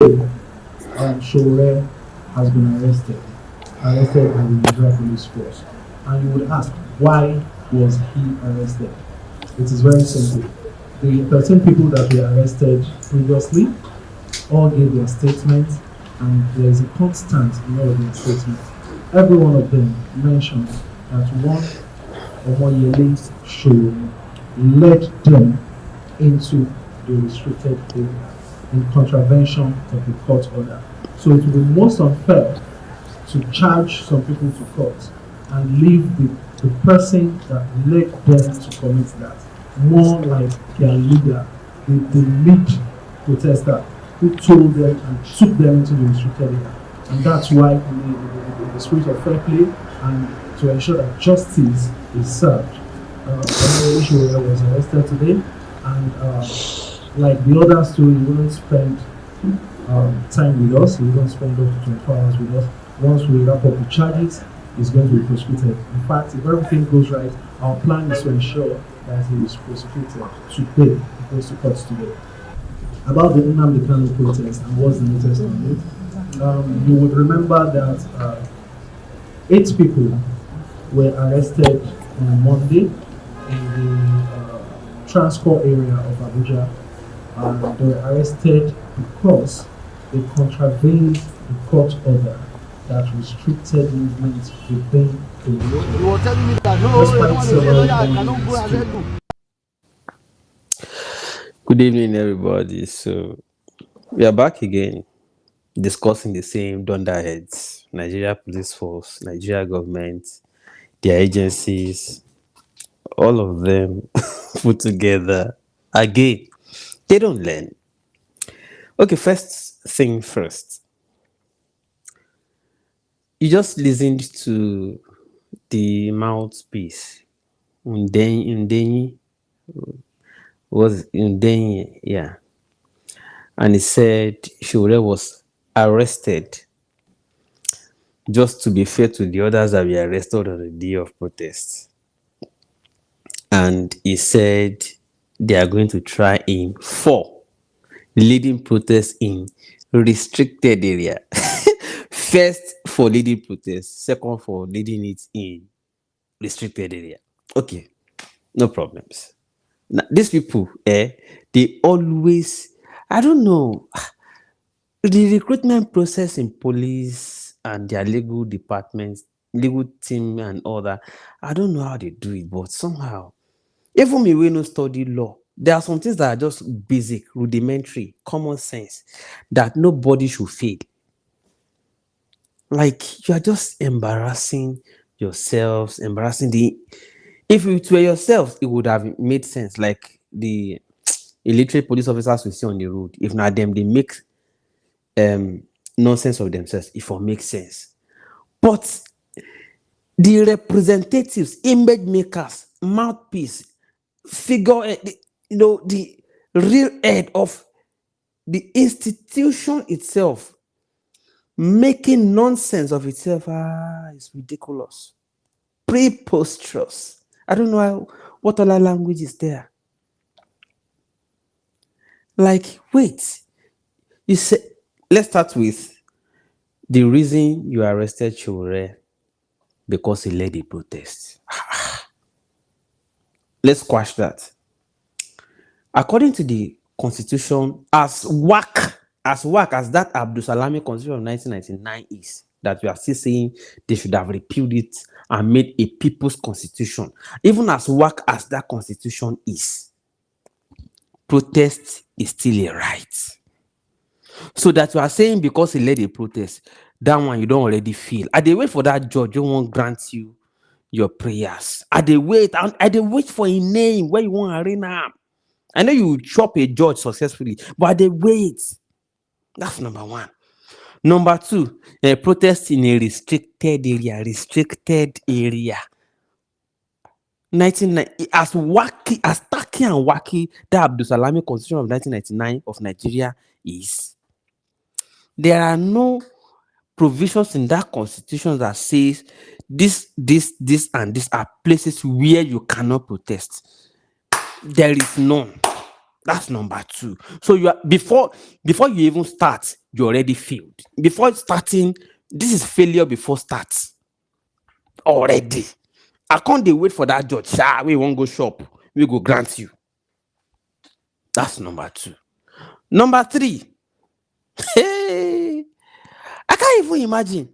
Sowore has been arrested by the Nigeria Police Force. And you would ask, why was he arrested? It is very simple. The 13 people that were arrested previously all gave their statements, and there is a constant in all of their statements. Every one of them mentioned that one Omoyele Sowore led them into the restricted area in contravention of the court order. So it would be most unfair to charge some people to court and leave the person that led them to commit that more like their leader, the lead protester who told them and took them into the restricted area. And that's why in the spirit of fair play and to ensure that justice is served, Sowore was arrested today, and like the other story, he wouldn't spend time with us. He wouldn't spend up to 24 hours with us. Once we wrap up the charges, he's going to be prosecuted. In fact, if everything goes right, our plan is to ensure that he is prosecuted today. He goes to court today. About the Nnamdi Kanu protest and what's the latest on it, you would remember that 8 people were arrested on Monday in the Transcorp area of Abuja. They were arrested because they contravened the court order that restricted movement within the region. You were telling me that Good evening, everybody. So we are back again discussing the same dunderheads: Nigeria Police Force, Nigeria government, their agencies, all of them put together again. They don't learn. Okay, first thing first. You just listened to the mouthpiece. Undenyi was Undenyi, yeah. And he said Sowore was arrested. Just to be fair to the others that were arrested on the day of protest. And he said they are going to try him for leading protests in restricted area. First for leading protests, second for leading it in restricted area. Okay, no problems. Now, these people, they always, I don't know, the recruitment process in police and their legal departments, legal team and all that, I don't know how they do it, but somehow, even me, we no study law. There are some things that are just basic, rudimentary, common sense that nobody should fail. Like, you are just embarrassing yourselves, embarrassing the. If it were yourselves, it would have made sense. Like the illiterate police officers we see on the road. If not them, they make nonsense of themselves. If it makes sense, but the representatives, image makers, mouthpiece, figure, the real head of the institution itself, making nonsense of itself, it's ridiculous, preposterous. I don't know what other language is there. Like, wait, you say, let's start with the reason you arrested Sowore because he led a protest. Let's squash that. According to the constitution, as whack as that Abdul Salami constitution of 1999 is, that we are still saying they should have repealed it and made a people's constitution. Even as whack as that constitution is, protest is still a right. So that you are saying because he led a protest, that one you don't already feel. I they wait for that judge who won't grant you your prayers. I they wait for a name where you want arena. I know you chop a judge successfully, but they wait. That's number one. Number two, a protest in a restricted area. 1990, as tacky and wacky that Abdul Salami Constitution of 1999 of Nigeria is, there are no provisions in that constitution that says this and this are places where you cannot protest. There is none. That's number two. So you are before you even start, you already failed. Before starting, this is failure before start already. I can't dey wait for that judge. We won't go shop. We go grant you. That's number two. Number three. Hey, I can't even imagine.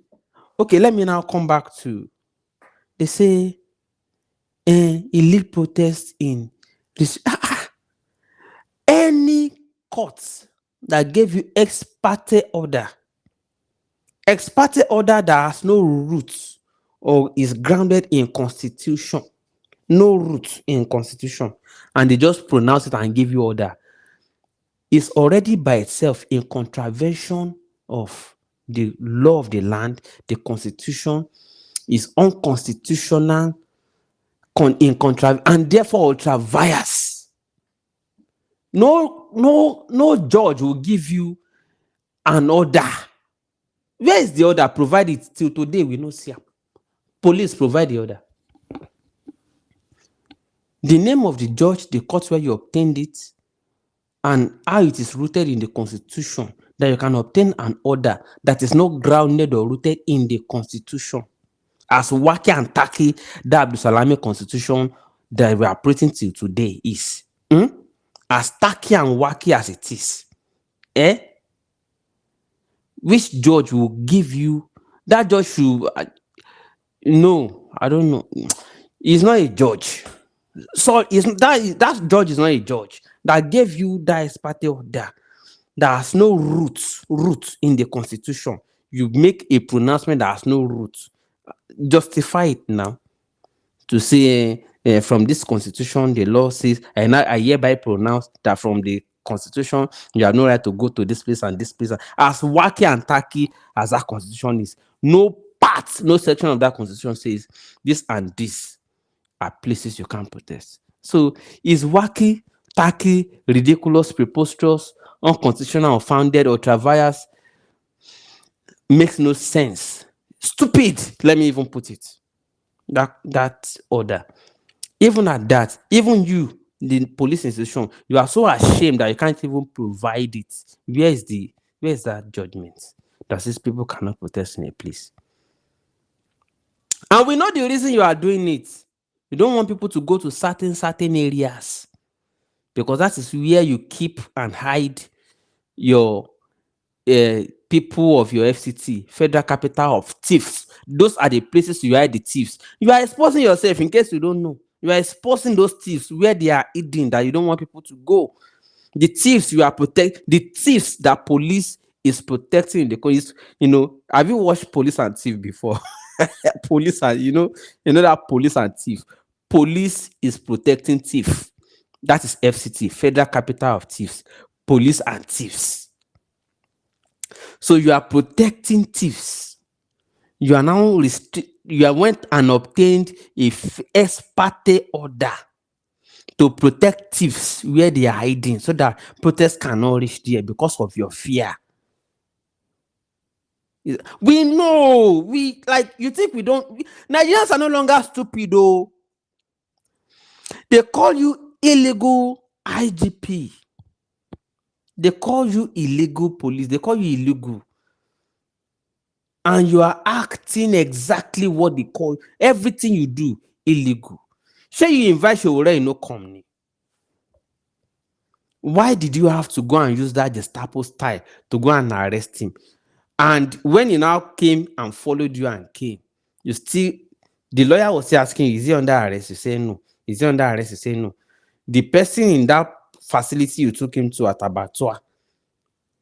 Okay, let me now come back to. They say he lead protest in this. Any court that gave you ex parte order that has no roots or is grounded in constitution, no roots in constitution, and they just pronounce it and give you order, is already by itself in contravention of the law of the land. The constitution is unconstitutional, and therefore ultra vires. No judge will give you an order. Where is the order? Provide it. Till today, we no see. Police provide the order. The name of the judge, the court where you obtained it, and how it is rooted in the constitution, that you can obtain an order that is not grounded or rooted in the constitution. As wacky and tacky that Abdul Salami constitution that we are operating till today is. As tacky and wacky as it is. Which judge will give you that judge should no, I don't know. He's not a judge. So that judge is not a judge that gave you that ex parte order that has no roots in the constitution. You make a pronouncement that has no roots. Justify it now to say from this constitution the law says, and I hereby pronounce that from the constitution you have no right to go to this place and this place. As wacky and tacky as that constitution is, no section of that constitution says this and this are places you can't protest. So is wacky, tacky, ridiculous, preposterous, unconstitutional, unfounded, ultra vires, makes no sense. Stupid, let me even put it. That order. Even at that, even you, the police institution, you are so ashamed that you can't even provide it. Where is that judgment that says people cannot protest in a place? And we know the reason you are doing it. You don't want people to go to certain areas because that is where you keep and hide your people of your FCT, Federal Capital of Thieves. Those are the places you hide the thieves. You are exposing yourself, in case you don't know. You are exposing those thieves where they are hidden that you don't want people to go. The thieves you are the thieves that police is protecting in the police. Have you watched Police and Thief before? Police and that Police and Thief. Police is protecting thief. That is FCT, Federal Capital of Thieves. Police and thieves. So you are protecting thieves. You are now you went and obtained a ex parte order to protect thieves where they are hiding so that protests cannot reach there because of your fear. We know. You think we don't. Nigerians are no longer stupid though. They call you illegal IGP. They call you illegal police. They call you illegal. And you are acting exactly what they call everything you do illegal. Say you invite Sowore, no company. Why did you have to go and use that Gestapo style to go and arrest him? And when he now came and followed you and came, the lawyer was still asking you, is he under arrest? You say no. Is he under arrest? You say no. The person in that facility you took him to at Abattoir,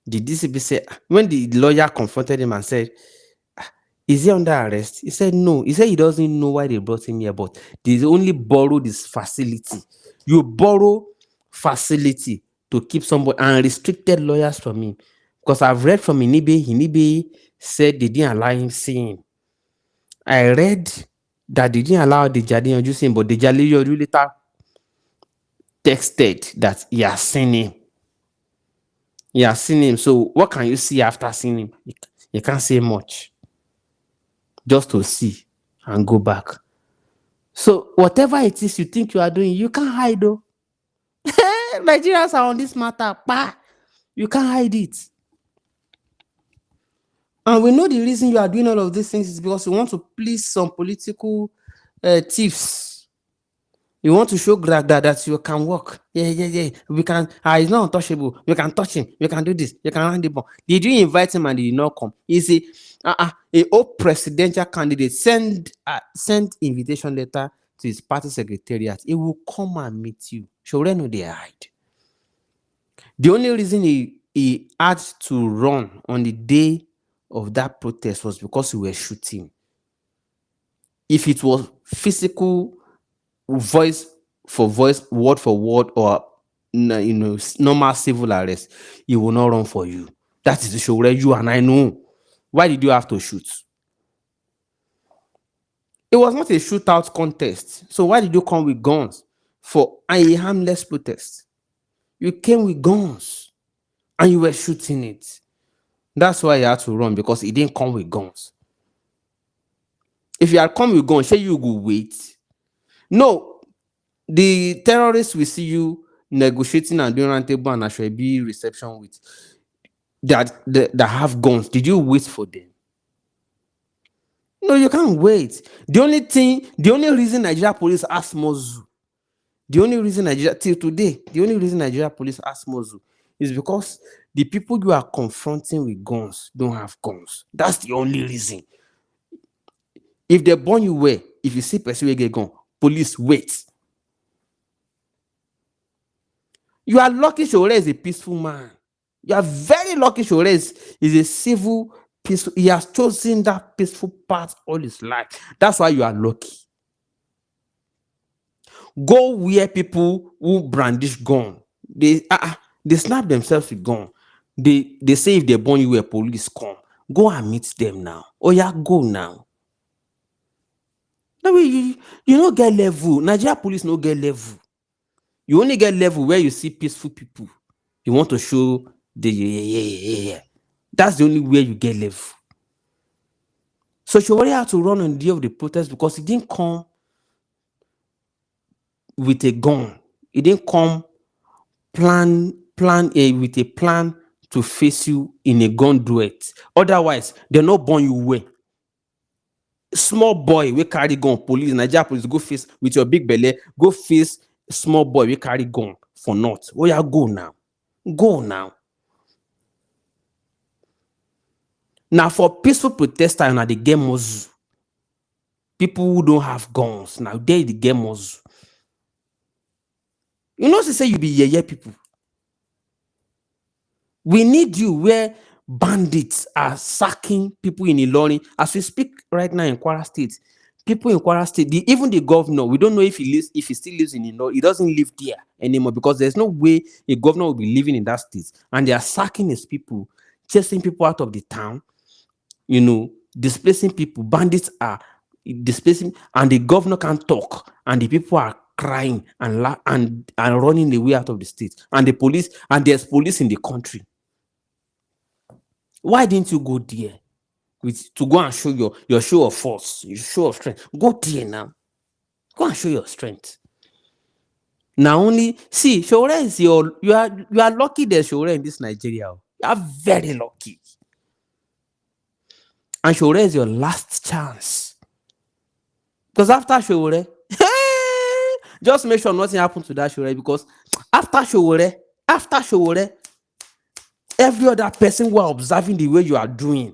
the DCP said, when the lawyer confronted him and said, is he under arrest? He said no. He said he doesn't know why they brought him here, but they only borrowed this facility. You borrow facility to keep somebody and restricted lawyers from him. Because I've read from Inibe said they didn't allow him see him. I read that they didn't allow the Jadin to see him, but the Jadin later texted that he has seen him. He has seen him. So what can you see after seeing him? You can't say much. Just to see and go back. So whatever it is you think you are doing, you can't hide though. Nigerians are on this matter. Bah, you can't hide it. And we know the reason you are doing all of these things is because you want to please some political thieves. You want to show that you can work. Yeah. We can. He's not untouchable. We can touch him. We can do this. You can hand the ball. Did you invite him and he did not come? He's a old presidential candidate. Send invitation letter to his party secretariat. He will come and meet you. Sowore no dey hide. The only reason he had to run on the day of that protest was because we were shooting. If it was physical, voice for voice, word for word, or normal civil arrest, he will not run for you. That is the Sowore you and I know. Why did you have to shoot? It was not a shootout contest. So why did you come with guns for a harmless protest? You came with guns and you were shooting it. That's why you had to run, because he didn't come with guns. If you had come with guns, say you go wait. No, the terrorists will see you negotiating and doing roundtable and Ashwebi reception with that have guns. Did you wait for them? No, you can't wait. The only reason Nigeria police ask Mozu, till today, the only reason Nigeria police ask Mozu is because the people you are confronting with guns don't have guns. That's the only reason. If they burn you well, if you see person will get gun, police wait. You are lucky Sowore is a peaceful man. You are very lucky Sowore is a civil, peaceful. He has chosen that peaceful path all his life. That's why you are lucky. Go where people who brandish gun, they snap themselves with gun. They say if they burn you, where police come. Go and meet them now. Oh yeah, go now. No, you don't get level. Nigeria police no get level. You only get level where you see peaceful people. You want to show the yeah. That's the only way you get level. So Sowore had to run on the day of the protest because he didn't come with a gun. He didn't come with a plan to face you in a gun duet. Otherwise, they're not born you way. Small boy we carry gun, police, Nigeria police, go face with your big belly, go face small boy we carry gun for not. Oh yeah, go now. Go now. Now for peaceful protesters, now they get Mozu. People who don't have guns, now they get Mozu. You know, they say you be yeah people. We need you where bandits are sacking people in Ilorin. As we speak right now in Kwara State, people in Kwara State, even the governor, we don't know if he still lives in Ilorin. He doesn't live there anymore because there's no way a governor will be living in that state. And they are sacking his people, chasing people out of the town, displacing people. Bandits are displacing, and the governor can't talk, and the people are crying and running away out of the state. And the police, and there's police in the country. Why didn't you go there to go and show your show of force, your show of strength? Go there now. Go and show your strength. Now only see Sowore is you are lucky there's Sowore in this Nigeria. You are very lucky. And Sowore is your last chance. Because after Sowore, just make sure nothing happens to that Sowore, because after Sowore, every other person who are observing the way you are doing,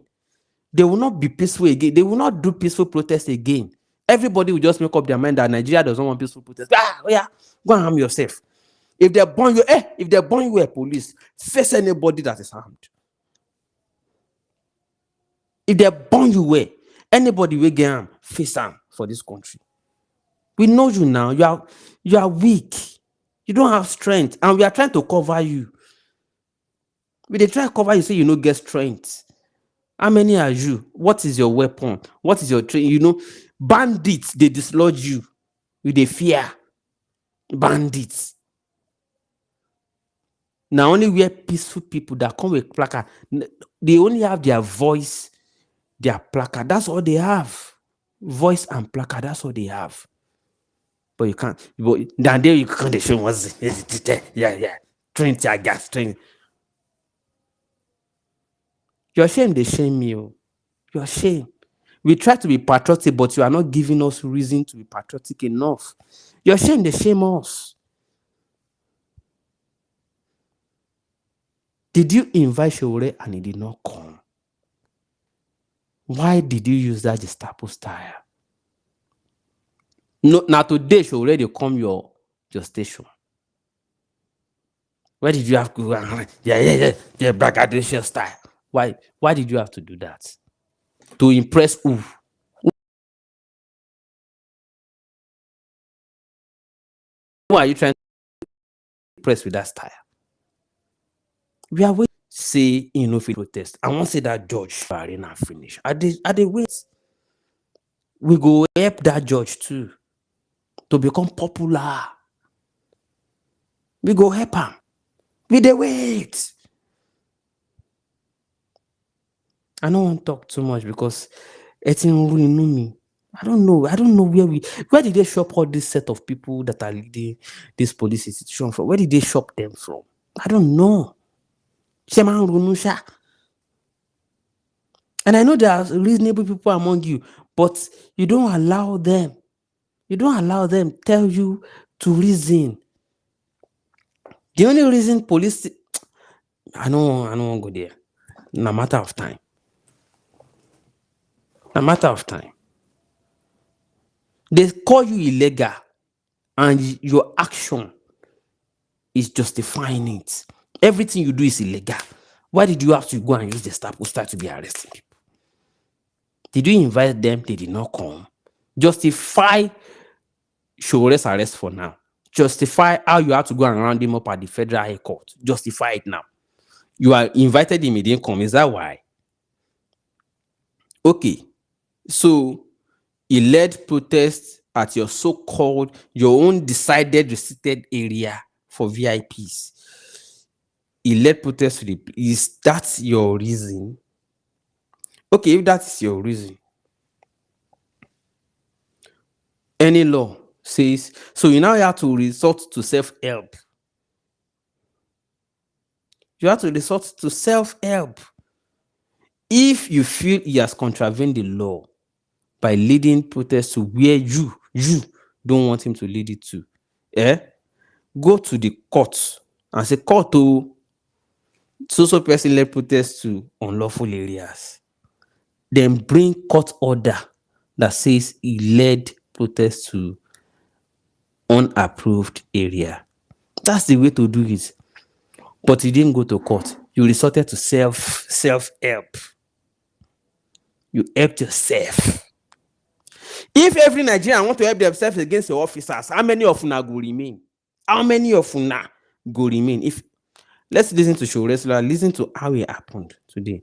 they will not be peaceful again. They will not do peaceful protest again. Everybody will just make up their mind that Nigeria doesn't want peaceful protest. Yeah, go and harm yourself. If they burn you, a police, face anybody that is harmed. If they burn you, anybody will get harmed, face harm for this country. We know you now. You are weak. You don't have strength, and we are trying to cover you. We they try to cover you, say you don't get strength. How many are you? What is your weapon? What is your training? Bandits, they dislodge you with a fear. Bandits. Now only we are peaceful people that come with placard. They only have their voice, their placard. That's all they have. Voice and placard, that's all they have. but you can't. But down there you can't show what's yeah. Train tear gas, train. You're ashamed they shame me. You're ashamed. We try to be patriotic, but you are not giving us reason to be patriotic enough. You're ashamed they shame us. Did you invite Sowore and he did not come? Why did you use that Gestapo style? No, now today Sowore they come your station. Why did you have to go? Yeah, braggadocio style. Why did you have to do that? To impress who? Who are you trying to impress with that style? We are waiting to say protest. I want to say that judge Arraign finish. Are they wait? We go help that judge too to become popular. We go help him. We dey wait. I don't want to talk too much because it's really know me. I don't know where did they shop all this set of people that are leading this police institution from? Where did they shop them from? I don't know. And I know there are reasonable people among you, but you don't allow them. You don't allow them tell you to reason. The only reason police, I don't want to go there. No matter of time. A matter of time. They call you illegal and your action is justifying it. Everything you do is illegal. Why did you have to go and use the Gestapo style to be arresting people? Did you invite them? They did not come. Justify Sowore's arrest for now. Justify how you have to go and round him up at the Federal High Court. Justify it now. You are invited him, he didn't come. Is that why? Okay. So, he led protests at your so-called, your own decided restricted area for VIPs. He led protests. Is that your reason? Okay, if that is your reason, any law says, so you now have to resort to self-help. You have to resort to self-help. If you feel he has contravened the law by leading protests to where you don't want him to lead it to, go to the court and say, court to so person led protests to unlawful areas. Then bring court order that says he led protests to unapproved area. That's the way to do it. But you didn't go to court. You resorted to self-help. You helped yourself. If every Nigerian want to help themselves against the officers, how many of una go remain? How many of una go remain? If let's listen to Sowore. Listen to how it happened today.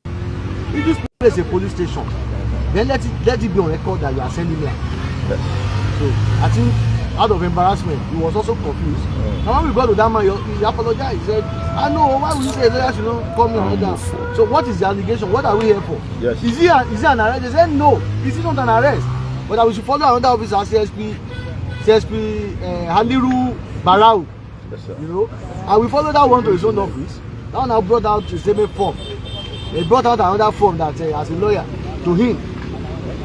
If this place is a police station, then let it be on record that you are sending me. So I think out of embarrassment, he was also confused. And when we got to that man, he apologized. He said, I know, why would you say that you don't call me on that? So what is the allegation? What are we here for? Yes. Is he an arrest? They said no, is he not an arrest? But that we should follow another officer, CSP Haliru Barau. Yes, sir. You know, and we followed that one to his own office. That one now brought out his statement form. They brought out another form that as a lawyer to him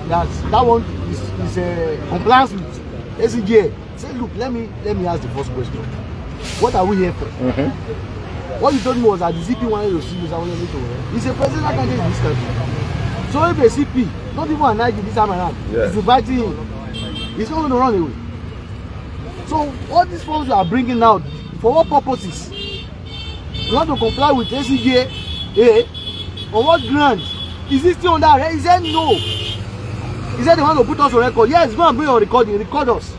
that one is a compliance with SCJ. Say, look, let me ask the first question. What are we here for? What you told me was that the CP wanted to see you. He's a president candidate in this country. So if a CP, not even an IG this time around, is inviting him, he's not going to run away. So all these forms you are bringing out, for what purposes? You want to comply with SCJ? On what grounds? Is he still on that arrest? He said no. He said they want to put us on record. Yes, go and bring on recording, record us.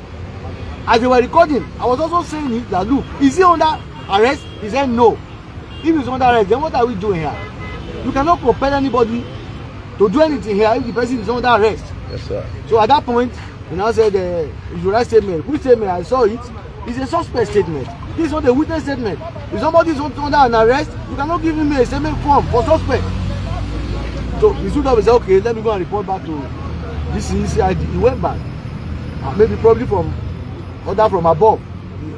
As they were recording, I was also saying it that look, is he under arrest? He said no. If he's under arrest, then what are we doing here? You cannot compel anybody to do anything here if the person is under arrest. Yes, sir. So at that point, you now said you should write statement. Which statement? I saw it. It's a suspect statement. This is not a witness statement. If somebody is under an arrest, you cannot give him a statement form for suspect. So the student said, okay, let me go and report back to this CID. He went back. maybe probably from order from above,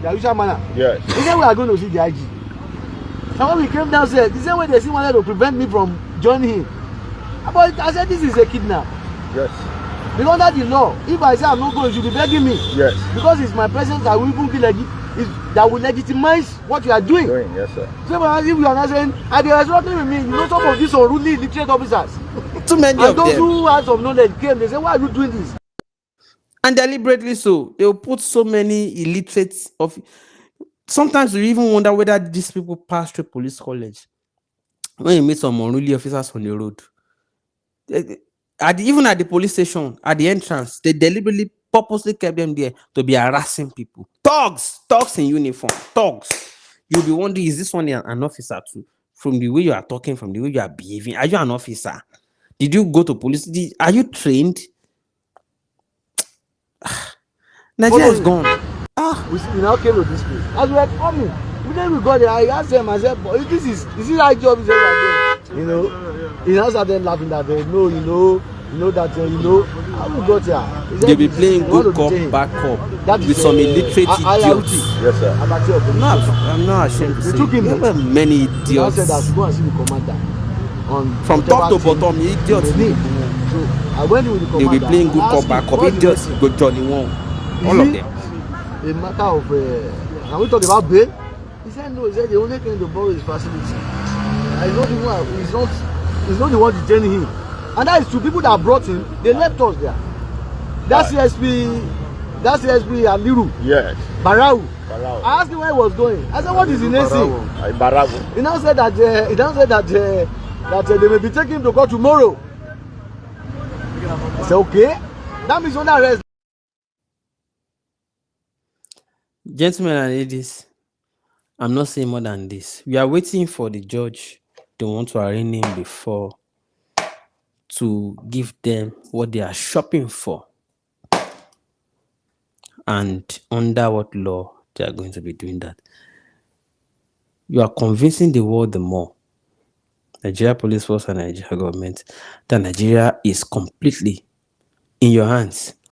the usual manner. Yes. He said we are going to see the IG. And when we came downstairs, the same way they still wanted to prevent me from joining him. But I said this is a kidnap. Yes. Because under the law, if I say I'm not going, you should be begging me. Yes. Because it's my presence that will even be that will legitimize what you are doing. Yes, sir. So if you are not saying, and they are instructing with me, you know, some of these unruly illiterate officers. Too many and of those them. who have some knowledge came, they say, why are you doing this? And deliberately so. They will put so many illiterates of. Sometimes you even wonder whether these people pass through police college. When you meet some unruly officers on the road, even at the police station, at the entrance, they deliberately, purposely kept them there to be harassing people. Thugs in uniform, thugs. You'll be wondering, is this one an officer too? From the way you are talking, from the way you are behaving, are you an officer? Did you go to police? Are you trained? Nigeria is gone. We now came to this place. As we were coming, when we got there, I asked them, I said, but this is that job is doing? You know, he now started laughing that no, that how we got here. They be playing good cop, bad cop with some illiterate idiots. Yes, sir. No, I'm not ashamed to say. There were many idiots. He said that she go and see the commander. From top to bottom, idiots. So I went with the commander. They be playing good cop, bad cop. Idiots go Johnny Wong. All of them. A matter of can we talk about bail? He said no. He said the only thing to borrow is facility. He's not the one detaining him. And that is two people that brought him. They left us there. That's CSP Aliru. Yes. Barau. I asked him where he was going. I said, what is the name? Barau. He now said that they may be taking him to court tomorrow. I said, okay. That means under arrest. Gentlemen and ladies, I'm not saying more than this. We are waiting for the judge. They want to arraign him before to give them what they are shopping for. And under what law they are going to be doing that. You are convincing the world the more, Nigeria Police Force and Nigeria government, that Nigeria is completely in your hands.